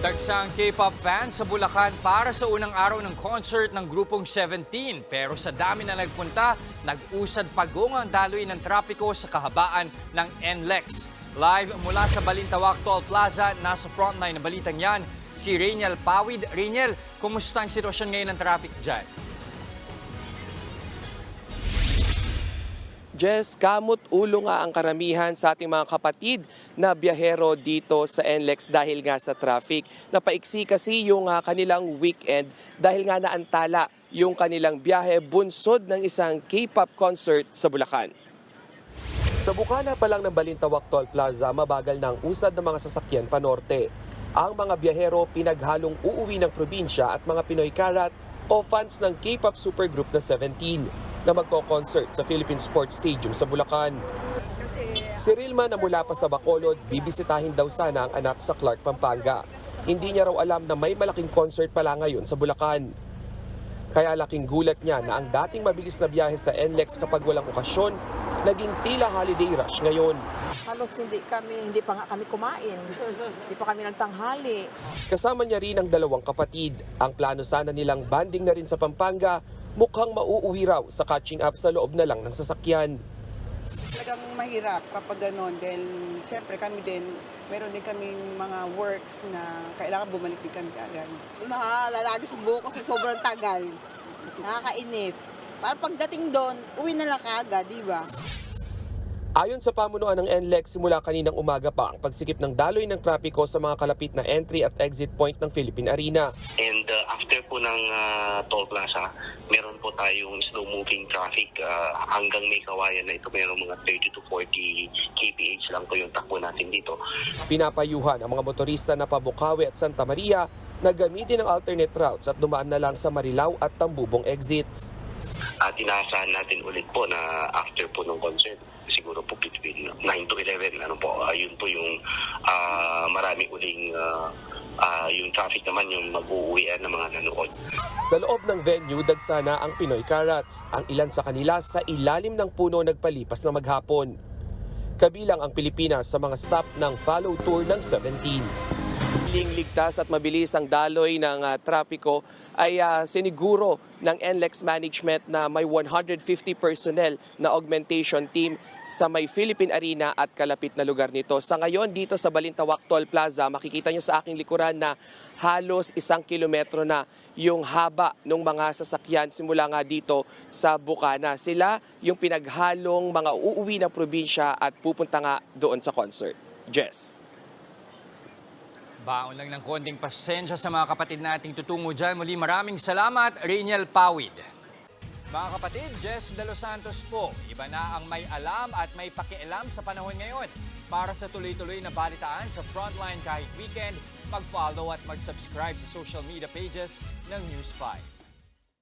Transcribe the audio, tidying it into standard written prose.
Dagsang K-pop fans sa Bulacan para sa unang araw ng concert ng grupong 17. Pero sa dami na nagpunta, nag-usad pagong ang daloy ng trapiko sa kahabaan ng NLEX. Live mula sa Balintawak Toll Plaza, nasa frontline ng balitang yan, si Rainiel Pawid. Rainiel, kumusta ang sitwasyon ngayon ng traffic dyan? Jess, kamot ulo nga ang karamihan sa ating mga kapatid na biyahero dito sa NLEX dahil nga sa traffic. Napaiksi kasi yung kanilang weekend dahil nga naantala yung kanilang biyahe bunsod ng isang K-pop concert sa Bulacan. Sa bukana pa lang ng Balintawak Toll Plaza, mabagal na ang usad ng mga sasakyan panorte. Ang mga biyahero pinaghalong uuwi ng probinsya at mga Pinoy Karat o fans ng K-pop supergroup na 17 na magko-concert sa Philippine Sports Stadium sa Bulacan. Si Rilma na mula pa sa Bacolod, bibisitahin daw sana ang anak sa Clark, Pampanga. Hindi niya raw alam na may malaking concert pala ngayon sa Bulacan. Kaya laking gulat niya na ang dating mabilis na biyahe sa NLEX kapag walang okasyon, naging tila holiday rush ngayon. Halos hindi pa nga kami kumain. Hindi pa kami nagtanghali. Kasama niya rin ang dalawang kapatid. Ang plano sana nilang banding na rin sa Pampanga, mukhang mauuwi raw sa catching up sa loob na lang ng sasakyan. Talagang mahirap kapag gano'n dahil siyempre kami din, meron din kami mga works na kailangan bumalik din kami agad. Lalagi sa buko sa sobrang tagal. Nakakainip. Para pagdating doon, uwi na lang kaagad, di ba? Ayon sa pamunuan ng NLEX, simula kaninang umaga pa ang pagsikip ng daloy ng trapiko sa mga kalapit na entry at exit point ng Philippine Arena. And after po ng toll plaza, meron po tayong slow-moving traffic hanggang may kawayan na ito. Meron mga 30 to 40 kph lang po yung takbo natin dito. Pinapayuhan ang mga motorista na Pabukawi at Santa Maria na gamitin ang alternate routes at dumaan na lang sa Marilao at Tambubong exits. At inaasahan natin ulit po na after po ng concert, siguro po between 9 to 11, yun po yung marami uling yung traffic naman yung mag-uuwian ng mga nanood. Sa loob ng venue, dagsana ang Pinoy Karats. Ang ilan sa kanila sa ilalim ng puno nagpalipas na maghapon. Kabilang ang Pilipinas sa mga stop ng follow tour ng 17. Ligtas at mabilis ang daloy ng trapiko ay siniguro ng NLEX management na may 150 personnel na augmentation team sa may Philippine Arena at kalapit na lugar nito. Sa ngayon dito sa Balintawak Toll Plaza, makikita nyo sa aking likuran na halos 1 kilometro na yung haba ng mga sasakyan simula nga dito sa Bukana. Sila yung pinaghalong mga uuwi ng probinsya at pupunta nga doon sa concert. Jess. Baon lang ng konting pasensya sa mga kapatid nating tutungo dyan. Muli maraming salamat, Rainiel Pawid. Mga kapatid, Jess De Los Santos po. Iba na ang may alam at may pakialam sa panahon ngayon. Para sa tuloy-tuloy na balitaan sa Frontline kahit weekend, mag-follow at mag-subscribe sa social media pages ng News 5.